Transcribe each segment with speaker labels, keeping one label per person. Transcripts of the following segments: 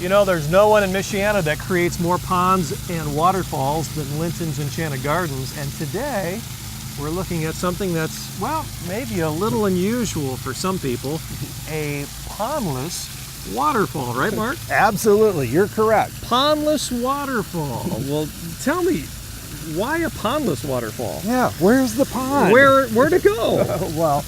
Speaker 1: You know, there's no one in Michiana that creates more ponds and waterfalls than Linton's Enchanted Gardens. And today, we're looking at something that's, well, maybe a little unusual for some people, a pondless waterfall, right, Mark?
Speaker 2: Absolutely, you're correct.
Speaker 1: Pondless waterfall. Well, tell me, why a pondless waterfall?
Speaker 2: Yeah, where's the pond?
Speaker 1: Where to go?
Speaker 2: Well,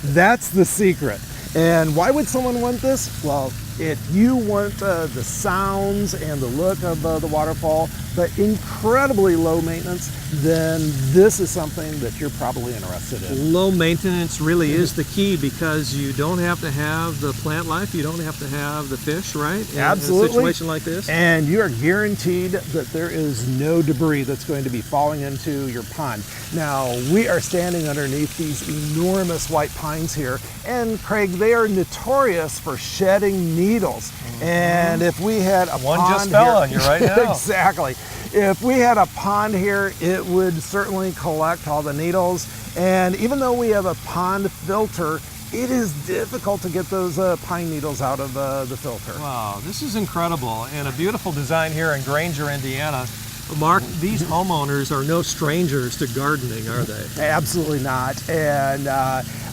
Speaker 2: that's the secret. And why would someone want this? Well, if you want the sounds and the look of the waterfall, but incredibly low maintenance, then this is something that you're probably interested in.
Speaker 1: Low maintenance really is the key, because you don't have to have the plant life, you don't have to have the fish, right?
Speaker 2: Absolutely.
Speaker 1: In a situation like this.
Speaker 2: And you are guaranteed that there is no debris that's going to be falling into your pond. Now, we are standing underneath these enormous white pines here, and Craig, they are notorious for shedding needles. And if we had a
Speaker 1: One
Speaker 2: pond
Speaker 1: just fell
Speaker 2: here,
Speaker 1: on you right now.
Speaker 2: Exactly. If we had a pond here, it would certainly collect all the needles. And even though we have a pond filter, it is difficult to get those pine needles out of the filter.
Speaker 1: Wow, this is incredible, and a beautiful design here in Granger, Indiana. Mark, these homeowners are no strangers to gardening, are they?
Speaker 2: Absolutely not. And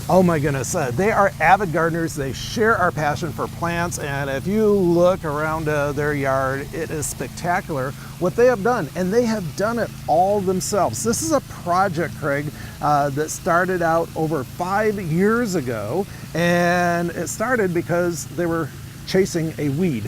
Speaker 2: oh my goodness, they are avid gardeners. They share our passion for plants, and if you look around their yard, it is spectacular what they have done, and they have done it all themselves. This is a project, Craig, that started out over 5 years ago, and it started because they were chasing a weed.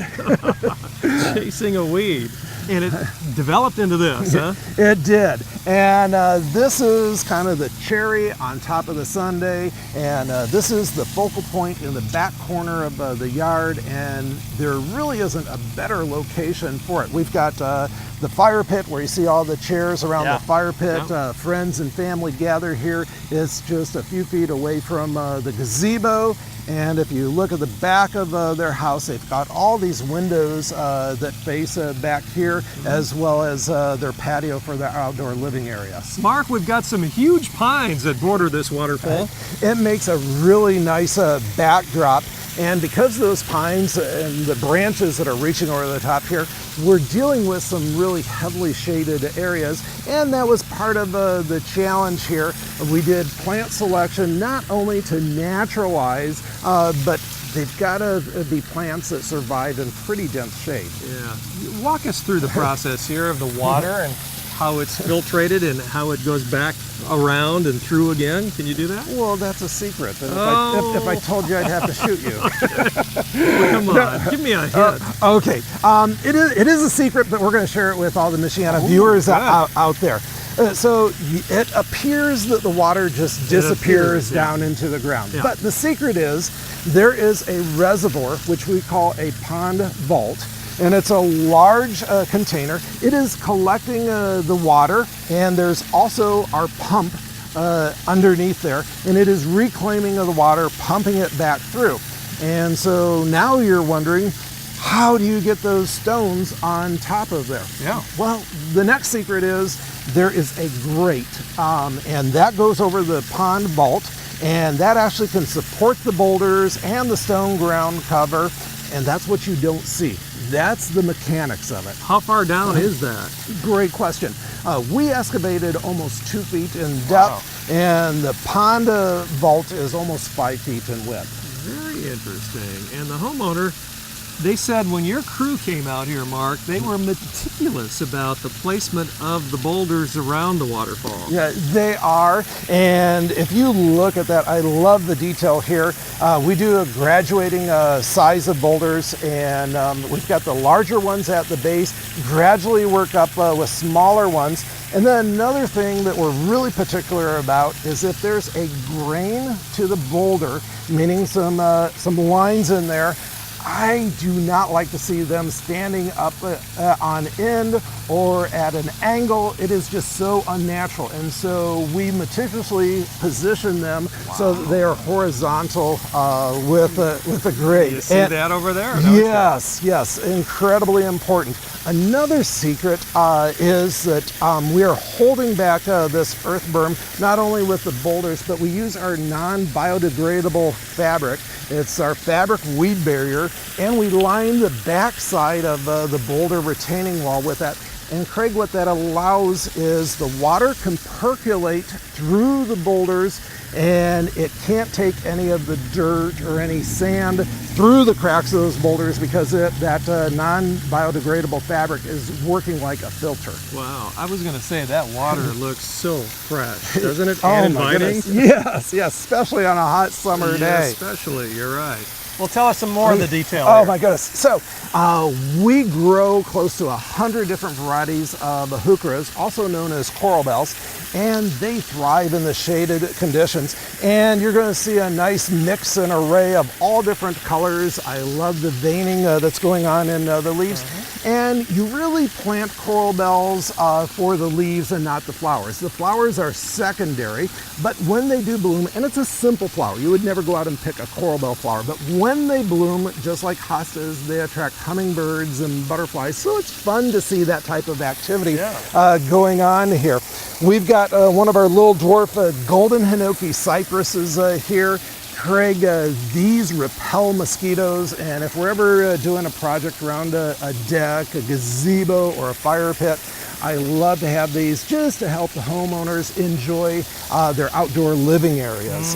Speaker 1: Chasing a weed. And it developed into this, huh?
Speaker 2: It did. And this is kind of the cherry on top of the sundae. And this is the focal point in the back corner of the yard. And there really isn't a better location for it. We've got the fire pit where you see all the chairs around the fire pit. Friends and family gather here. It's just a few feet away from the gazebo. And if you look at the back of their house, they've got all these windows that face back here, as well as their patio for their outdoor living area.
Speaker 1: Mark, we've got some huge pines that border this waterfall.
Speaker 2: It makes a really nice backdrop. And because of those pines and the branches that are reaching over the top here, we're dealing with some really heavily shaded areas. And that was part of the challenge here. We did plant selection not only to naturalize, but they've got to be plants that survive in pretty dense shade.
Speaker 1: Yeah. Walk us through the process here of the water and how it's filtrated and how it goes back around and through again. Can you do that?
Speaker 2: Well, that's a secret. And if I told you, I'd have to shoot you.
Speaker 1: Well, come on, give me a hint.
Speaker 2: Okay, it is a secret, but we're going to share it with all the Michiana viewers out there. So it appears that the water just disappears down into the ground. Yeah. But the secret is there is a reservoir, which we call a pond vault. And it's a large container. It is collecting the water, and there's also our pump underneath there, and it is reclaiming the water, pumping it back through. And so now you're wondering, how do you get those stones on top of there?
Speaker 1: Yeah.
Speaker 2: Well, the next secret is there is a grate, and that goes over the pond vault, and that actually can support the boulders and the stone ground cover, and that's what you don't see. That's the mechanics of it.
Speaker 1: How far down is that?
Speaker 2: Great question. We excavated almost 2 feet in depth, and the pond vault is almost 5 feet in width.
Speaker 1: Very interesting. And the homeowner, they said when your crew came out here, Mark, they were meticulous about the placement of the boulders around the waterfall.
Speaker 2: Yeah, they are. And if you look at that, I love the detail here. We do a graduating size of boulders, and we've got the larger ones at the base, gradually work up with smaller ones. And then another thing that we're really particular about is if there's a grain to the boulder, meaning some lines in there, I do not like to see them standing up on end or at an angle. It is just so unnatural. And so we meticulously position them so that they are horizontal with a grade.
Speaker 1: You see that over there?
Speaker 2: Yes, incredibly important. Another secret is that we are holding back this earth berm, not only with the boulders, but we use our non-biodegradable fabric. It's our fabric weed barrier, here, and we line the back side of the boulder retaining wall with that. And Craig, what that allows is the water can percolate through the boulders, and it can't take any of the dirt or any sand through the cracks of those boulders because that non-biodegradable fabric is working like a filter.
Speaker 1: Wow, I was going to say that water looks so fresh, doesn't it?
Speaker 2: Oh,
Speaker 1: And
Speaker 2: my
Speaker 1: inviting.
Speaker 2: goodness. Yes, especially on a hot summer day.
Speaker 1: Especially, you're right. Well, tell us some more of the detail.
Speaker 2: Oh
Speaker 1: here.
Speaker 2: my goodness. So we grow close to 100 different varieties of heucheras, also known as coral bells, and they thrive in the shaded conditions. And you're going to see a nice mix and array of all different colors. I love the veining that's going on in the leaves. And you really plant coral bells for the leaves and not the flowers. The flowers are secondary, but when they do bloom, and it's a simple flower, you would never go out and pick a coral bell flower, but when they bloom, just like hostas, they attract hummingbirds and butterflies. So it's fun to see that type of activity going on here. We've got one of our little dwarf golden hinoki cypresses here. Craig, these repel mosquitoes, and if we're ever doing a project around a deck, a gazebo, or a fire pit, I love to have these just to help the homeowners enjoy their outdoor living areas.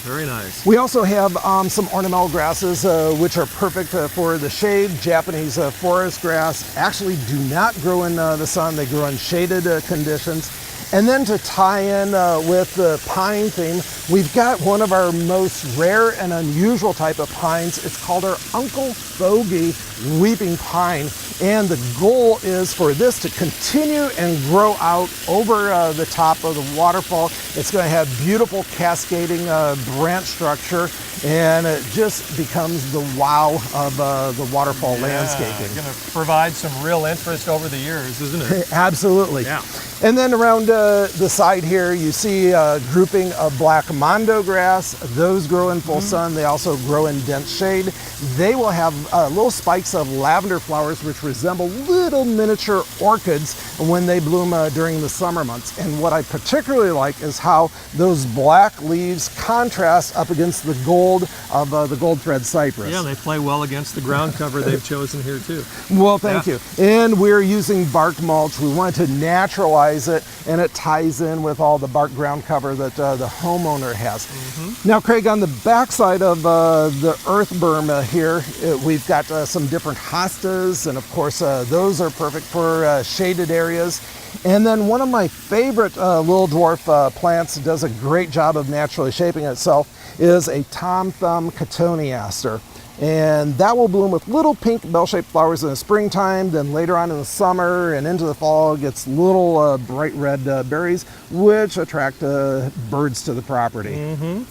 Speaker 1: Very nice.
Speaker 2: We also have some ornamental grasses which are perfect for the shade. Japanese forest grass actually do not grow in the sun, they grow in shaded conditions. And then to tie in with the pine theme, we've got one of our most rare and unusual type of pines. It's called our Uncle Fogey weeping pine. And the goal is for this to continue and grow out over the top of the waterfall. It's going to have beautiful cascading branch structure, and it just becomes the wow of the waterfall landscaping.
Speaker 1: It's going to provide some real interest over the years, isn't it?
Speaker 2: Absolutely.
Speaker 1: Yeah.
Speaker 2: And then around the side here, you see a grouping of black mondo grass. Those grow in full sun. They also grow in dense shade. They will have little spikes of lavender flowers which resemble little miniature orchids when they bloom during the summer months. And what I particularly like is how those black leaves contrast up against the gold of the gold thread cypress.
Speaker 1: Yeah, they play well against the ground cover they've chosen here too.
Speaker 2: Well, thank you. And we're using bark mulch. We wanted to naturalize it, and it ties in with all the bark ground cover that the homeowner has. Now, Craig, on the backside of the earth berm here, we've got some different hostas, and of course those are perfect for shaded areas. And then one of my favorite little dwarf plants that does a great job of naturally shaping itself is a tom thumb cotoneaster. And that will bloom with little pink bell-shaped flowers in the springtime. Then later on in the summer and into the fall, it gets little bright red berries, which attract birds to the property.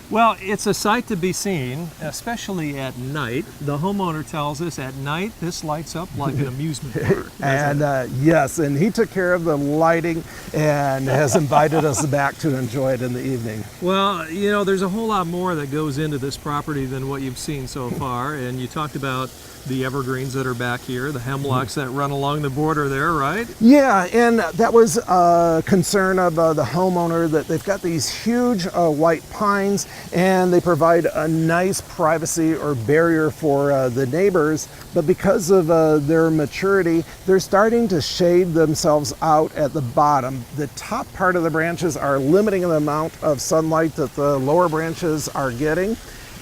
Speaker 1: Well, it's a sight to be seen, especially at night. The homeowner tells us at night this lights up like an amusement park.
Speaker 2: And yes, and he took care of the lighting and has invited us back to enjoy it in the evening.
Speaker 1: Well, you know, there's a whole lot more that goes into this property than what you've seen so far. And you talked about the evergreens that are back here, the hemlocks that run along the border there, right?
Speaker 2: Yeah, and that was a concern of the homeowner, that they've got these huge white pines, and they provide a nice privacy or barrier for the neighbors, but because of their maturity, they're starting to shade themselves out at the bottom. The top part of the branches are limiting the amount of sunlight that the lower branches are getting.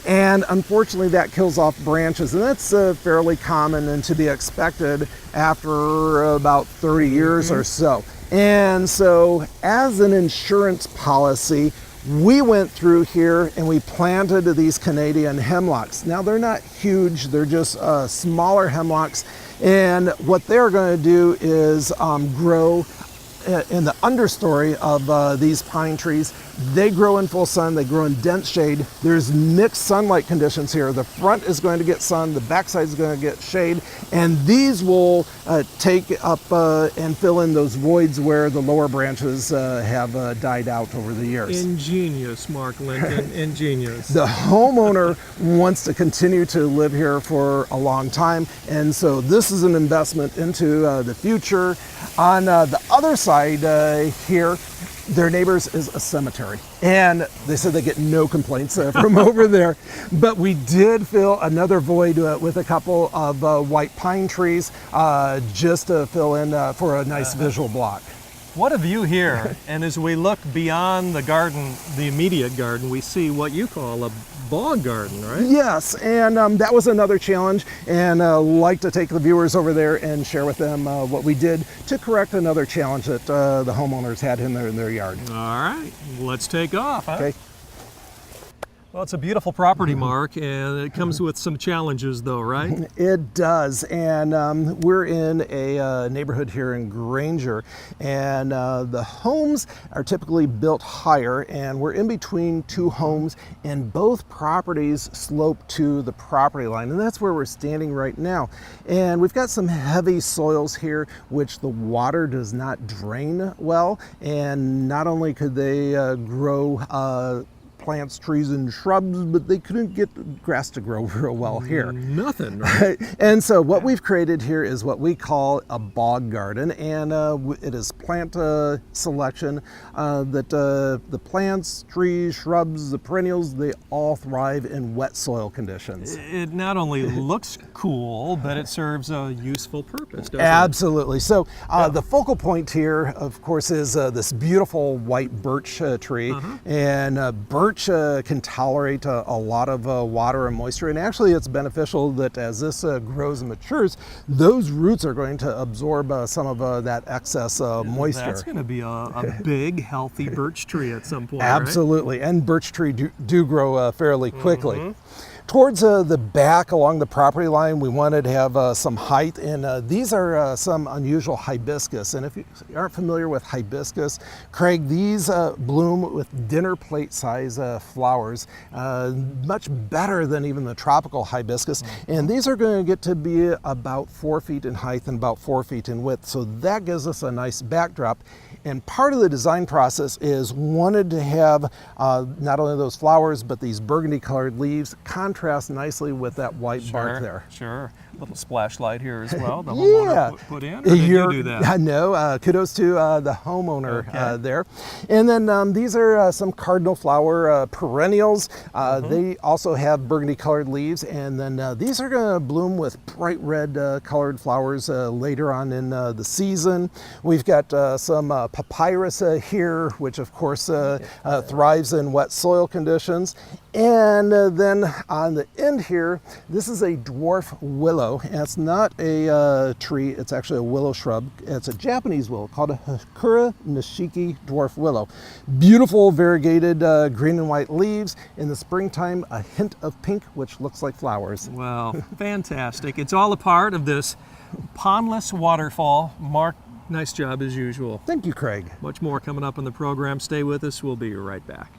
Speaker 2: And unfortunately that kills off branches, and that's fairly common and to be expected after about 30 years or so. And so as an insurance policy, we went through here and we planted these Canadian hemlocks. Now they're not huge, they're just smaller hemlocks, and what they're going to do is grow in the understory of these pine trees. They grow in full sun, they grow in dense shade. There's mixed sunlight conditions here. The front is going to get sun, the backside is going to get shade, and these will take up and fill in those voids where the lower branches have died out over the years.
Speaker 1: Ingenious, Mark Linton, ingenious.
Speaker 2: The homeowner wants to continue to live here for a long time, and so this is an investment into the future. On the other side here, Their neighbors is a cemetery, and they said they get no complaints from over there. But we did fill another void with a couple of white pine trees just to fill in for a nice visual block.
Speaker 1: What a view here. And as we look beyond the garden, the immediate garden, we see what you call a bog garden, right?
Speaker 2: Yes, and that was another challenge, and like to take the viewers over there and share with them what we did to correct another challenge that the homeowners had in their yard.
Speaker 1: All right, let's take off, huh?
Speaker 2: Okay.
Speaker 1: Well, it's a beautiful property, Mark, and it comes with some challenges though, right?
Speaker 2: It does, and we're in a neighborhood here in Granger, and the homes are typically built higher, and we're in between two homes, and both properties slope to the property line, and that's where we're standing right now. And we've got some heavy soils here, which the water does not drain well, and not only could they grow plants, trees, and shrubs, but they couldn't get grass to grow real well here.
Speaker 1: Nothing, right?
Speaker 2: And so what we've created here is what we call a bog garden, and it is plant selection that the plants, trees, shrubs, the perennials, they all thrive in wet soil conditions.
Speaker 1: It not only looks cool, but it serves a useful purpose, doesn't
Speaker 2: Absolutely. So the focal point here, of course, is this beautiful white birch tree, and birch can tolerate a lot of water and moisture, and actually it's beneficial that as this grows and matures, those roots are going to absorb some of that excess moisture.
Speaker 1: That's going to be a big, healthy birch tree at some point,
Speaker 2: Absolutely, right? And birch tree do grow fairly quickly. Towards the back along the property line, we wanted to have some height, and these are some unusual hibiscus. And if you aren't familiar with hibiscus, Craig, these bloom with dinner plate size flowers, much better than even the tropical hibiscus. And these are going to get to be about 4 feet in height and about 4 feet in width. So that gives us a nice backdrop. And part of the design process is wanted to have not only those flowers, but these burgundy colored leaves contrast nicely with that white bark there.
Speaker 1: Sure. A little splash light here as well. The
Speaker 2: Yeah.
Speaker 1: homeowner put in, or did you do that?
Speaker 2: No, kudos to the homeowner there. And then these are some cardinal flower perennials. They also have burgundy colored leaves, and then these are going to bloom with bright red colored flowers later on in the season. We've got some papyrus here, which of course thrives in wet soil conditions. And then on the end here, this is a dwarf willow. And it's not a tree, it's actually a willow shrub. It's a Japanese willow called a Hakura Nishiki dwarf willow. Beautiful variegated green and white leaves. In the springtime, a hint of pink, which looks like flowers.
Speaker 1: Well, fantastic. It's all a part of this Pondless waterfall. Mark, nice job as usual.
Speaker 2: Thank you, Craig.
Speaker 1: Much more coming up in the program. Stay with us. We'll be right back.